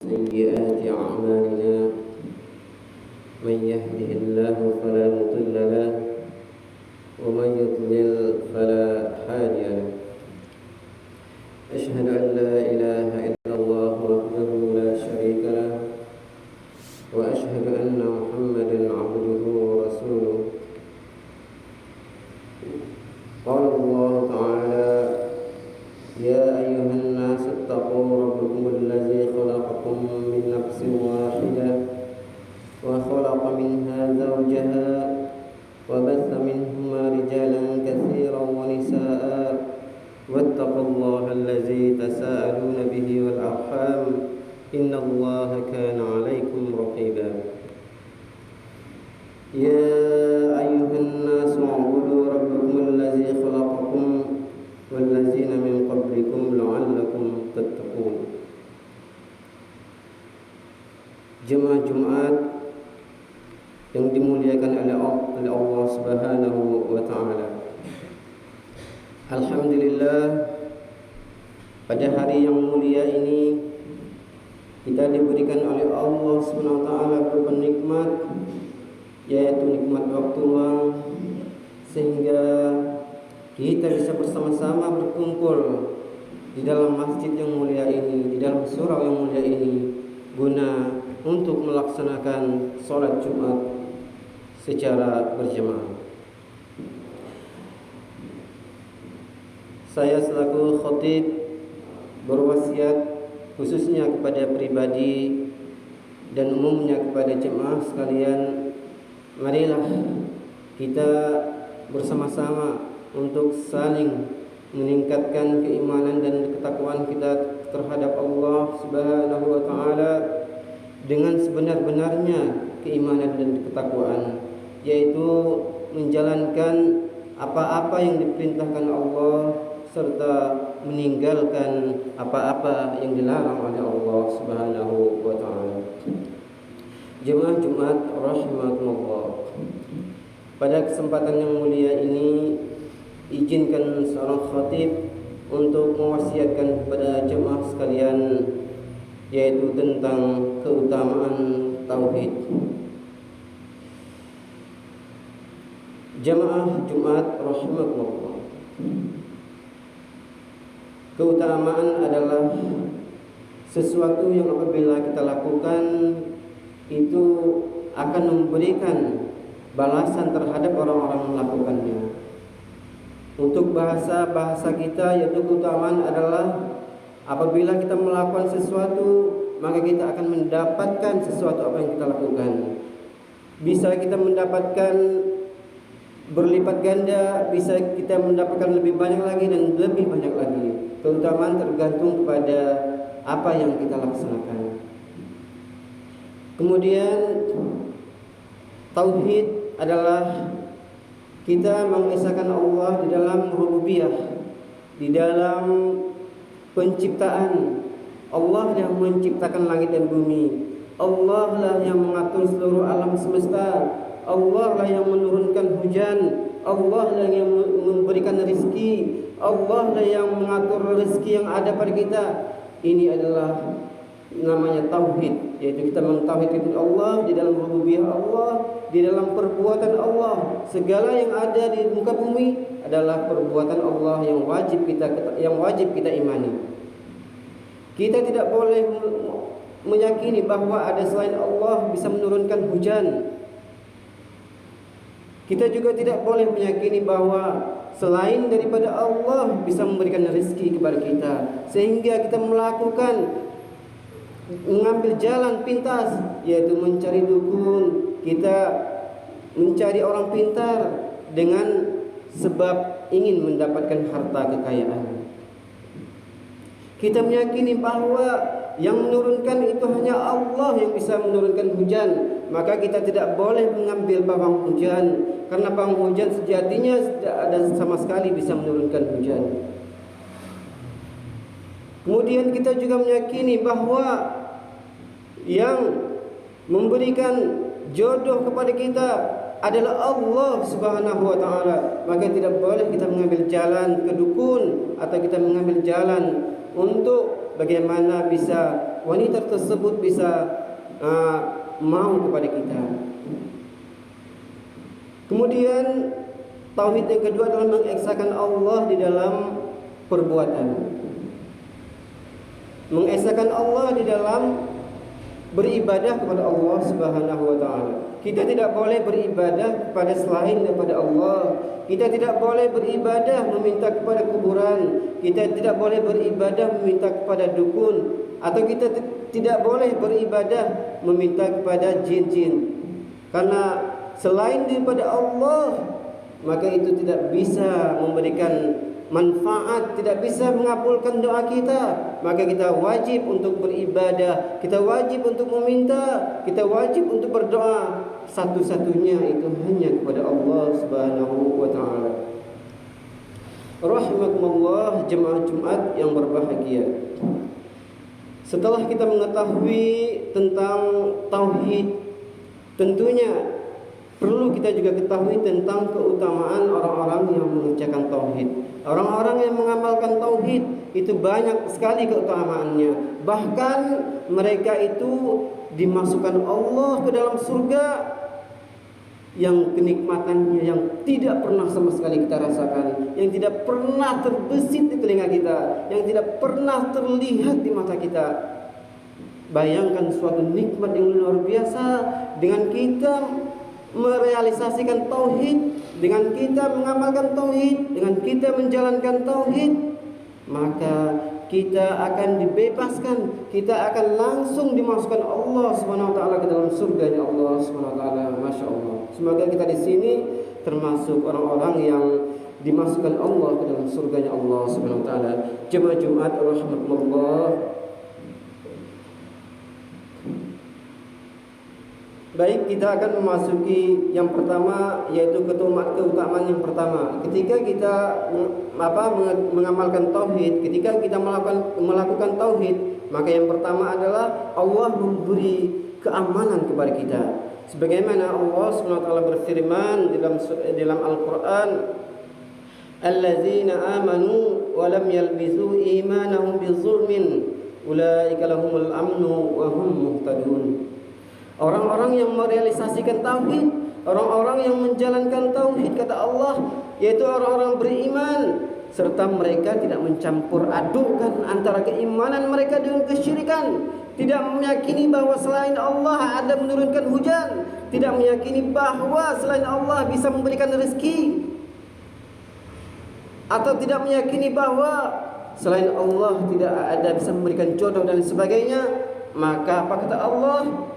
سيئات أعمالنا من يهده الله فلا مضل له ومن يضلل فلا هادي له أشهد أن لا إله إلا الله وحده لا شريك له وأشهد أن محمدا عبده ورسوله قال الله تعالى يا أيها الناس اتقوا ربكم الذي خلقكم من نفس واحدة وخلق منها زوجها وبث منهما رجالا كثيرا ونساء واتقوا الله الذي تساءلون به والأرحام إن الله كان عليكم رقيبا يا أيها الناس اعبدوا ربكم الذي خلقكم والذين من قبلكم لعلكم تتقون. Jemaah Jumat yang dimuliakan oleh Allah Subhanahu wa taala. Alhamdulillah, pada hari yang mulia ini kita diberikan oleh Allah Subhanahu wa taala beberapa nikmat, yaitu nikmat waktu luang, sehingga kita bisa bersama-sama berkumpul di dalam masjid yang mulia ini, di dalam surau yang mulia ini, guna untuk melaksanakan sholat Jumat secara berjamaah. Saya selaku khatib berwasiat khususnya kepada pribadi dan umumnya kepada jemaah sekalian, marilah kita bersama-sama untuk saling meningkatkan keimanan dan ketakwaan kita terhadap Allah Subhanahu wa taala dengan sebenar-benarnya keimanan dan ketakwaan, yaitu menjalankan apa-apa yang diperintahkan Allah serta meninggalkan apa-apa yang dilarang oleh Allah Subhanahu wa taala. Jemaah Jumat rahimakumullah. Pada kesempatan yang mulia ini, izinkan seorang khatib untuk mewasiatkan kepada jemaah sekalian, yaitu tentang keutamaan tauhid. Jemaah Jumat rahimakumullah. Keutamaan adalah sesuatu yang apabila kita lakukan itu akan memberikan balasan terhadap orang-orang yang melakukannya. Untuk bahasa kita, yaitu keutamaan adalah apabila kita melakukan sesuatu, maka kita akan mendapatkan sesuatu apa yang kita lakukan. Bisa kita mendapatkan berlipat ganda, bisa kita mendapatkan lebih banyak lagi dan lebih banyak lagi. Keutamaan tergantung kepada apa yang kita laksanakan. Kemudian tauhid adalah kita mengesahkan Allah di dalam rububiyah, di dalam penciptaan. Allah yang menciptakan langit dan bumi. Allah lah yang mengatur seluruh alam semesta. Allah lah yang menurunkan hujan. Allah lah yang memberikan rezeki. Allah lah yang mengatur rezeki yang ada pada kita. Ini adalah namanya tauhid, yaitu kita mentauhidkan Allah di dalam rububiyah Allah, di dalam perbuatan Allah. Segala yang ada di muka bumi adalah perbuatan Allah yang wajib kita imani. Kita tidak boleh meyakini bahwa ada selain Allah bisa menurunkan hujan. Kita juga tidak boleh meyakini bahwa selain daripada Allah bisa memberikan rezeki kepada kita, sehingga kita mengambil jalan pintas, yaitu mencari dukun, kita mencari orang pintar dengan sebab ingin mendapatkan harta kekayaan. Kita meyakini bahwa yang menurunkan itu hanya Allah yang bisa menurunkan hujan, maka kita tidak boleh mengambil bawang hujan, karena bawang hujan sejatinya tidak ada sama sekali bisa menurunkan hujan. Kemudian kita juga meyakini bahwa yang memberikan jodoh kepada kita adalah Allah Subhanahu wa taala, maka tidak boleh kita mengambil jalan ke dukun atau kita mengambil jalan untuk bagaimana bisa wanita tersebut bisa mau kepada kita. Kemudian tauhid yang kedua adalah mengesahkan Allah di dalam perbuatan. Mengesahkan Allah di dalam beribadah kepada Allah Subhanahu wa taala. Kita tidak boleh beribadah kepada selain daripada Allah. Kita tidak boleh beribadah meminta kepada kuburan. Kita tidak boleh beribadah meminta kepada dukun, atau kita tidak boleh beribadah meminta kepada jin-jin. Karena selain daripada Allah, maka itu tidak bisa memberikan manfaat, tidak bisa mengabulkan doa kita. Maka kita wajib untuk beribadah, kita wajib untuk meminta, kita wajib untuk berdoa. Satu-satunya itu hanya kepada Allah Subhanahu wa taala. Rahimakumullah jemaah Jumat yang berbahagia. Setelah kita mengetahui tentang tauhid, tentunya perlu kita juga ketahui tentang keutamaan orang-orang yang mengerjakan tauhid. Orang-orang yang mengamalkan tauhid itu banyak sekali keutamaannya. Bahkan mereka itu dimasukkan Allah ke dalam surga yang kenikmatannya yang tidak pernah sama sekali kita rasakan, yang tidak pernah terbesit di telinga kita, yang tidak pernah terlihat di mata kita. Bayangkan suatu nikmat yang luar biasa dengan kita merealisasikan tauhid, dengan kita mengamalkan tauhid, dengan kita menjalankan tauhid, maka kita akan dibebaskan, kita akan langsung dimasukkan Allah Subhanahu wa taala ke dalam surganya Allah Subhanahu wa taala. Masya Allah. Semoga kita di sini termasuk orang-orang yang dimasukkan Allah ke dalam surganya Allah Subhanahu wa taala. Jemaah Jumat rahimakumullah. Baik, kita akan memasuki yang pertama, yaitu keutamaan yang pertama. Ketika kita mengamalkan tauhid, ketika kita melakukan tauhid, maka yang pertama adalah Allah memberi keamanan kepada kita. Sebagaimana Allah Subhanahu wa taala berfirman dalam Al-Qur'an, "Alladzina amanu wa lam yalbisu imanahum bizulmin, ulaika lahumul amnu wa hum muhtadun." Orang-orang yang merealisasikan tauhid, orang-orang yang menjalankan tauhid, kata Allah, yaitu orang-orang beriman, serta mereka tidak mencampur adukan antara keimanan mereka dengan kesyirikan, tidak meyakini bahwa selain Allah ada menurunkan hujan, tidak meyakini bahwa selain Allah bisa memberikan rezeki, atau tidak meyakini bahwa selain Allah tidak ada bisa memberikan jodoh dan sebagainya. Maka apa kata Allah?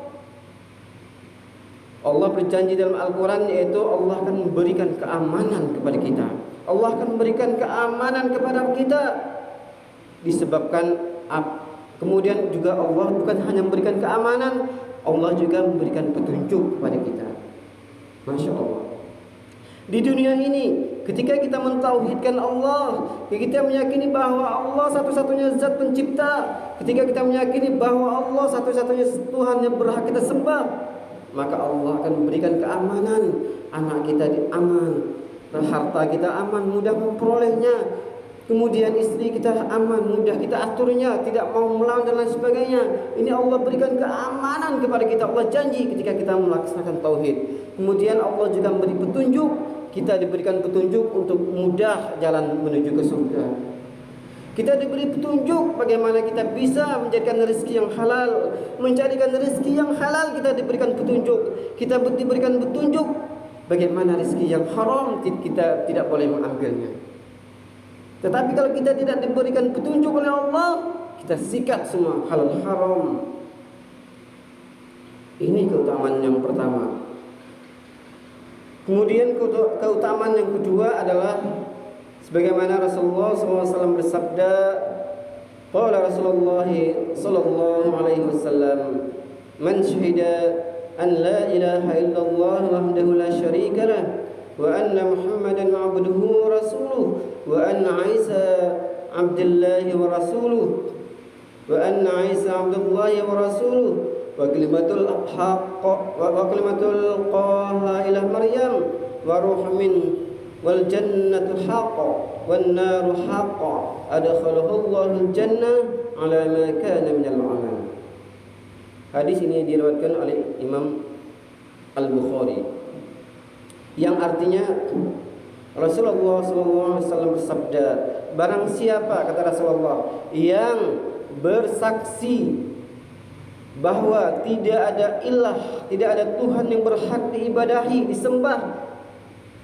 Allah berjanji dalam Al-Quran, yaitu Allah akan memberikan keamanan kepada kita. Allah akan memberikan keamanan kepada kita. Disebabkan kemudian juga Allah bukan hanya memberikan keamanan, Allah juga memberikan petunjuk kepada kita. Masya Allah. Di dunia ini, ketika kita mentauhidkan Allah, kita meyakini bahwa Allah satu-satunya zat pencipta, ketika kita meyakini bahwa Allah satu-satunya Tuhan yang berhak kita sembah, maka Allah akan memberikan keamanan. Anak kita aman, harta kita aman, mudah memperolehnya. Kemudian istri kita aman, mudah kita aturnya, tidak mau melawan dan lain sebagainya. Ini Allah berikan keamanan kepada kita. Allah janji ketika kita melaksanakan tauhid. Kemudian Allah juga memberi petunjuk. Kita diberikan petunjuk untuk mudah jalan menuju ke surga. Kita diberi petunjuk bagaimana kita bisa menjadikan rezeki yang halal. Mencarikan rezeki yang halal, kita diberikan petunjuk. Kita diberikan petunjuk bagaimana rezeki yang haram, kita tidak boleh mengambilnya. Tetapi kalau kita tidak diberikan petunjuk oleh Allah, kita sikat semua halal haram. Ini keutamaan yang pertama. Kemudian keutamaan yang kedua adalah sebagaimana Rasulullah SAW bersabda, qala Rasulullah sallallahu alaihi wasallam, man syahida an la ilaha illallah wahdahu la syarika lah wa anna Muhammadan abduhu wa rasuluh wa anna Isa abdullahi wa rasuluh wa anna Isa abdullahi wa rasuluh wa kalimatul haqq wa kalimatul qaha ila Maryam wa ruh min wal jannatu haqq wan naru haqq adkhalahu Allahul jannah ala ma kana minal amal. Hadis ini diriwayatkan oleh Imam Al-Bukhari, yang artinya Rasulullah SAW bersabda, barang siapa, kata Rasulullah, yang bersaksi bahwa tidak ada ilah, tidak ada Tuhan yang berhak diibadahi, disembah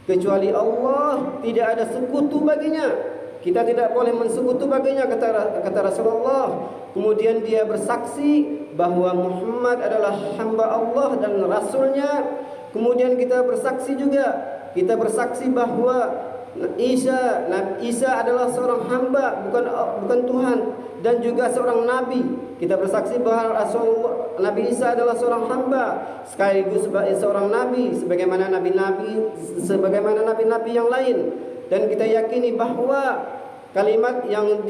kecuali Allah, tidak ada sekutu baginya, kita tidak boleh mensekutu baginya, kata Rasulullah. Kemudian dia bersaksi bahwa Muhammad adalah hamba Allah dan Rasulnya. Kemudian kita bersaksi juga, kita bersaksi bahwa Nabi Isa adalah seorang hamba, bukan Tuhan, dan juga seorang nabi. Kita bersaksi bahwa Nabi Isa adalah seorang hamba sekaligus seorang nabi, sebagaimana nabi-nabi yang lain. Dan kita yakini bahwa kalimat yang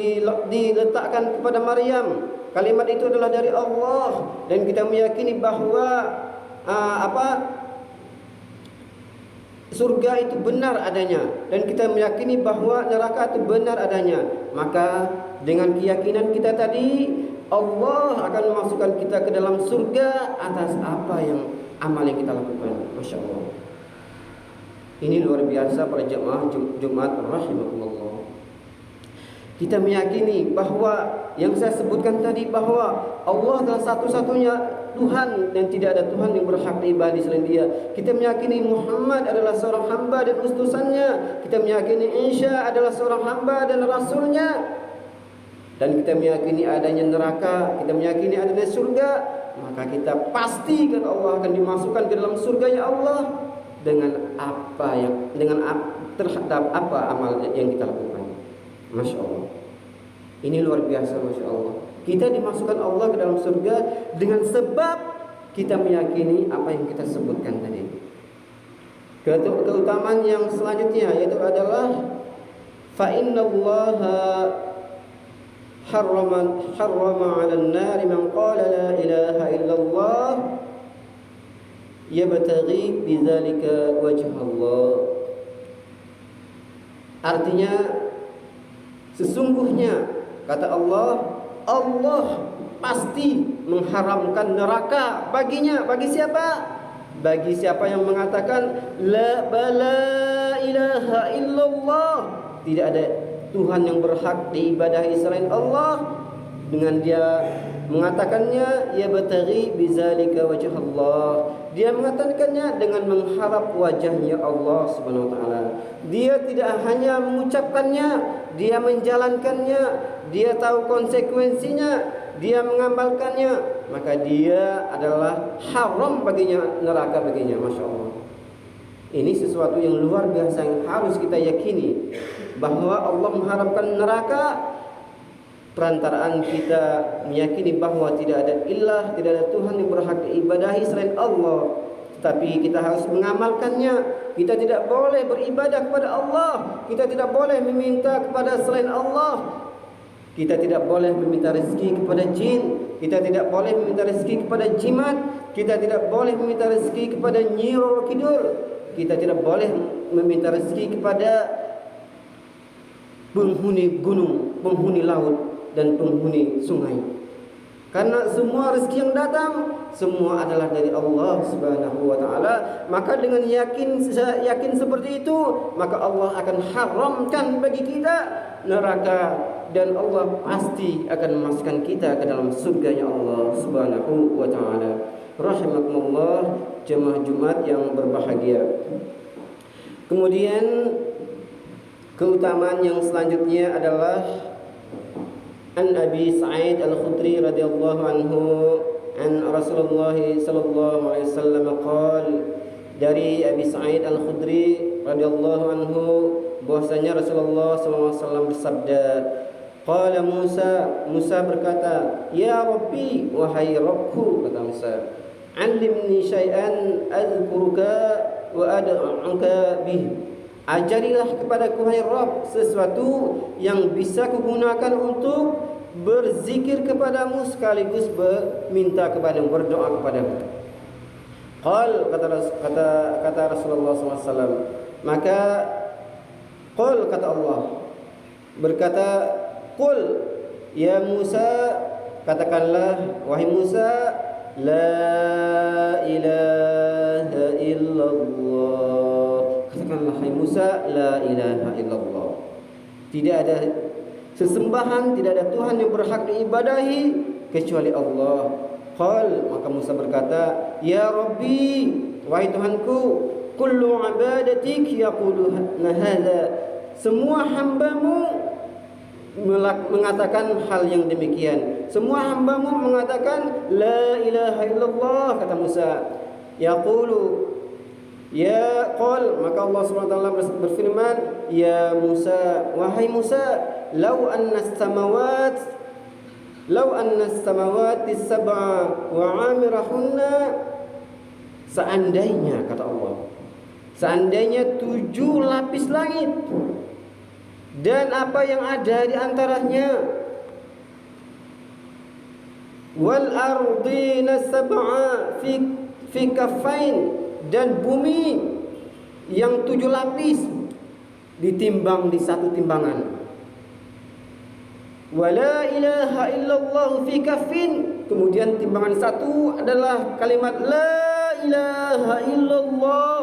diletakkan kepada Maryam, kalimat itu adalah dari Allah. Dan kita meyakini bahwa surga itu benar adanya, dan kita meyakini bahwa neraka itu benar adanya. Maka dengan keyakinan kita tadi, Allah akan memasukkan kita ke dalam surga atas apa yang amal yang kita lakukan. Masya Allah. Ini luar biasa para jemaah Jumat rahimakumullah. Kita meyakini bahwa yang saya sebutkan tadi, bahwa Allah adalah satu-satunya Tuhan dan tidak ada Tuhan yang berhak diibadahi selain Dia. Kita meyakini Muhammad adalah seorang hamba dan utusannya. Kita meyakini Isa adalah seorang hamba dan rasulnya. Dan kita meyakini adanya neraka, kita meyakini adanya surga. Maka kita pastikan Allah akan dimasukkan ke dalam surganya Allah terhadap apa amal yang kita lakukan. Masya Allah. Ini luar biasa, Masya Allah. Kita dimasukkan Allah ke dalam surga dengan sebab kita meyakini apa yang kita sebutkan tadi. Keutamaan yang selanjutnya yaitu adalah fa innallaha harrama 'alan nari man qala la ilaha illallah yabtaghi bidzalika wajh Allah. Artinya, sesungguhnya kata Allah, Allah pasti mengharamkan neraka baginya. Bagi siapa? Bagi siapa yang mengatakan la ilaha illallah, tidak ada Tuhan yang berhak diibadahi selain Allah. Dengan dia mengatakannya, ya bataghi bizalika wajh Allah, dia mengatakannya dengan mengharap wajahnya Allah Subhanahu wa taala. Dia tidak hanya mengucapkannya, dia menjalankannya, dia tahu konsekuensinya, dia mengamalkannya, maka dia adalah haram baginya neraka baginya. Masya Allah. Ini sesuatu yang luar biasa yang harus kita yakini, bahwa Allah mengharamkan neraka perantaraan kita meyakini bahwa tidak ada ilah, tidak ada Tuhan yang berhak diibadahi selain Allah. Tapi kita harus mengamalkannya. Kita tidak boleh beribadah kepada Allah, kita tidak boleh meminta kepada selain Allah. Kita tidak boleh meminta rezeki kepada jin, kita tidak boleh meminta rezeki kepada jimat, kita tidak boleh meminta rezeki kepada Nyi Roro Kidul, kita tidak boleh meminta rezeki kepada penghuni gunung, penghuni laut, dan penghuni sungai. Karena semua rezeki yang datang, semua adalah dari Allah Subhanahu wa taala. Maka dengan yakin seperti itu, maka Allah akan haramkan bagi kita neraka, dan Allah pasti akan memasukkan kita ke dalam surganya Allah Subhanahu wa taala. Rahimakumullah jemaah Jumat yang berbahagia. Kemudian keutamaan yang selanjutnya adalah An Abi Sa'id Al-Khudri radhiyallahu anhu an Rasulullah sallallahu alaihi wasallam qaal, dari Abi Sa'id Al-Khudri radhiyallahu anhu bahwasanya Rasulullah sallallahu alaihi wasallam bersabda, qala Musa berkata, ya Rabbi, wahai Rabbku, kata Musa, 'allimni syai'an azkuruka wa ad'uka bih, ajarilah kepadaku hai Rabb sesuatu yang bisa kugunakan untuk berzikir kepadamu sekaligus meminta kepadamu, berdoa kepadamu. Kata Rasulullah SAW, maka kata Allah berkata, qul ya Musa, katakanlah wahai Musa, la ilaha illallah. Katakanlah hai Musa, la ilaha illallah. Tidak ada sesembahan, tidak ada Tuhan yang berhak diibadahi kecuali Allah. Qal, maka Musa berkata, ya Rabbi, wahai Tuhanku, kullu ibadatik yaquluna hadza. Semua hambamu mengatakan hal yang demikian. Semua hambamu mengatakan la ilaha illallah, kata Musa. Yaqulu, ya qal, maka Allah SWT berfirman, ya Musa, wahai Musa, law anna as-samawati sab'a wa 'amirahunna, seandainya, kata Allah, seandainya 7 lapis langit dan apa yang ada di antaranya, wal ardina sab'a fi kaffain, dan bumi yang 7 lapis ditimbang di satu timbangan, wala ilaha illallah fi kaffin, kemudian timbangan satu adalah kalimat la ilaha illallah.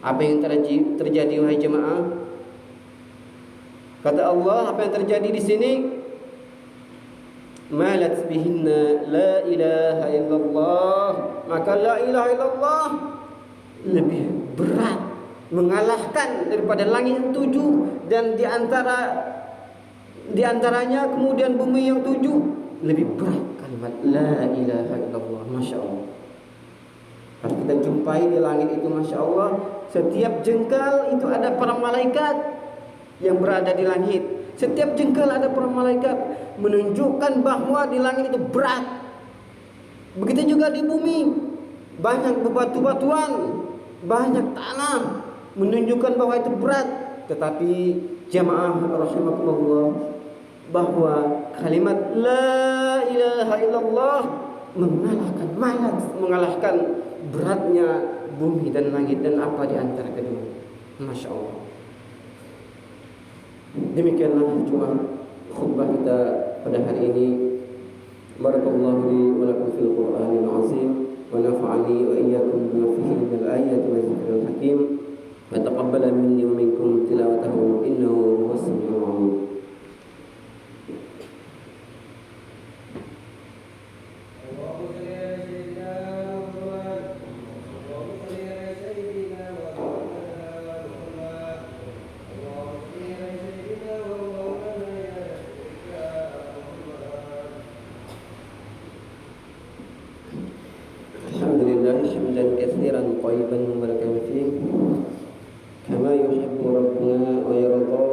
Apa yang terjadi wahai jemaah? Kata Allah, apa yang terjadi di sini? Malat bihinna la ilaha illallah, maka la ilaha illallah lebih berat, mengalahkan daripada langit yang 7 dan di antaranya kemudian bumi yang 7 lebih berat kalimat la ilaha illallah. Masya Allah. Kalau kita jumpai di langit itu, Masya Allah, setiap jengkal itu ada para malaikat yang berada di langit. Setiap jengkal ada para malaikat, menunjukkan bahwa di langit itu berat. Begitu juga di bumi, banyak bebatu-batuan, banyak tanah, menunjukkan bahwa itu berat. Tetapi jamaah rahimakumullah, bahwa kalimat la ilaha illallah mengalahkan beratnya bumi dan langit dan apa di antara kedua. Masya Allah. Demikianlah cuma khutbah kita pada hari ini. Barakallahu li wa lakum fil Qur'anil azim, wa nafa'ani wa iyyakum bima fihi minal ayati wa dzikril hakim, wa taqabbala minni wa minkum tilawatahu innahu huwas samiul 'alim. حمدا كثيرا طيبا مباركا فيه كما يحب ربنا ويرضى.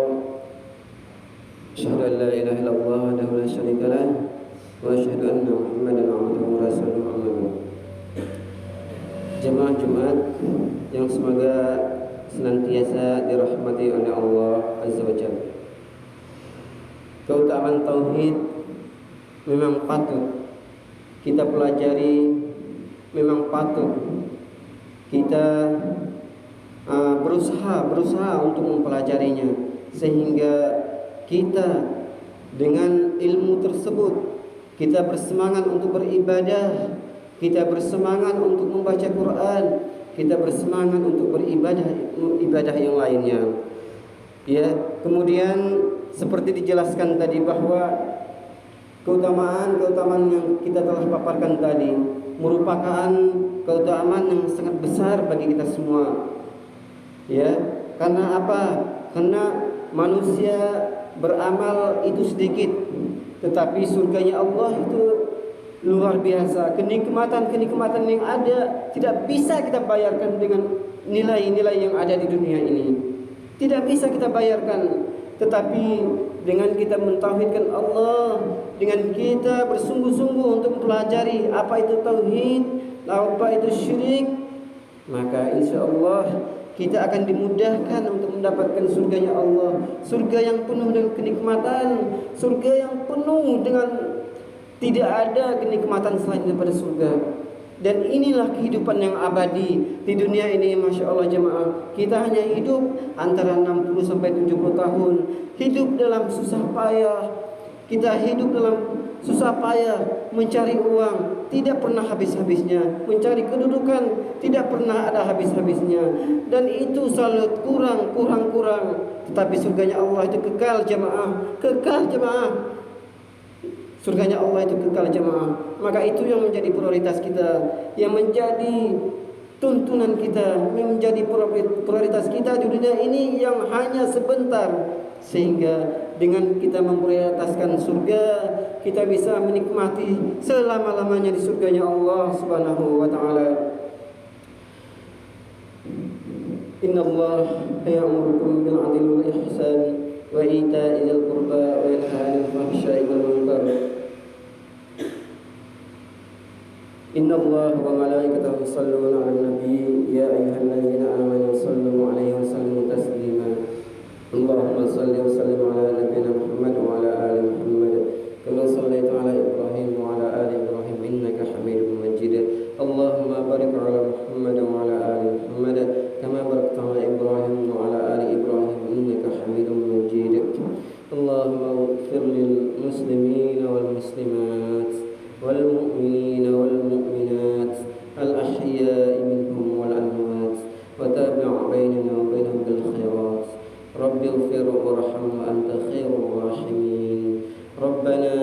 أشهد أن لا إله إلا الله وحده لا شريك له وأشهد أن محمدا عبده ورسوله. أما بعد. Jemaah Jumat yang semoga senantiasa dirahmati oleh Allah Azza wa Jalla. Keutamaan tauhid memang patut kita pelajari, memang patut kita berusaha untuk mempelajarinya, sehingga kita dengan ilmu tersebut kita bersemangat untuk beribadah, kita bersemangat untuk membaca Quran, kita bersemangat untuk ibadah yang lainnya. Ya, kemudian seperti dijelaskan tadi bahwa keutamaan yang kita telah paparkan tadi merupakan keutamaan yang sangat besar bagi kita semua. Ya, karena apa? Karena manusia beramal itu sedikit, tetapi surganya Allah itu luar biasa. Kenikmatan yang ada tidak bisa kita bayarkan dengan nilai-nilai yang ada di dunia ini. Tidak bisa kita bayarkan. Tetapi dengan kita mentauhidkan Allah, dengan kita bersungguh-sungguh untuk mempelajari apa itu tauhid, apa itu syirik, maka insya Allah kita akan dimudahkan untuk mendapatkan surganya Allah. Surga yang penuh dengan kenikmatan, surga yang penuh dengan tidak ada kenikmatan selain daripada surga. Dan inilah kehidupan yang abadi di dunia ini. Masya Allah jemaah, kita hanya hidup antara 60 sampai 70 tahun. Hidup dalam susah payah. Kita hidup dalam susah payah mencari uang. tidak pernah habis-habisnya. Mencari kedudukan tidak pernah ada habis-habisnya. Dan itu selalu kurang. Tetapi surganya Allah itu kekal jamaah. Kekal jamaah. Surganya Allah itu kekal jamaah. Maka itu yang menjadi prioritas kita, yang menjadi tuntunan kita, yang menjadi prioritas kita di dunia ini yang hanya sebentar. Sehingga dengan kita memprioritaskan surga, kita bisa menikmati selama-lamanya di surganya Allah Subhanahu wa taala. Innallaha ya'murukum bil 'adli wal ihsan wa ita'i dzil qurba wa yanha 'anil fahsya'i wal munkar. Innallaha wa malaikatahu yusholluna 'alan nabi ya ayyuhalladzina amanu shallu 'alaihi wa sallimu taslima. Allahumma shalli wa sallim 'ala nabiyyina Muhammad wa 'ala ali Muhammad kama shallaita 'ala Ibrahim wa 'ala ali Ibrahim innaka Hamidum Majid. Allahumma barik 'ala Muhammad wa 'ala ali Muhammad kama barakta 'ala Ibrahim wa 'ala ali Ibrahim innaka Hamidum Majid. Allahumma ighfir lil muslimina wal muslimat wal mu'minina wal mu'minat al ahya'i minhum wal amwat wa tabi' bainana wa bainahum bil khairat. Rabbi ighfir warham wa anta khairur rahimin. Rabbana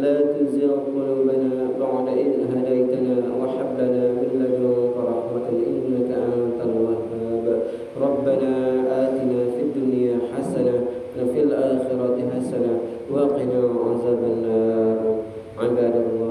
la tuzigh qulubana ba'da idh hadaytana wa hab lana min ladunka rahmatan innaka antal wahhab. Rabbana atina fid dunya hasanah wa fil akhirati hasanah wa qina 'adzaban nar. Ibadallah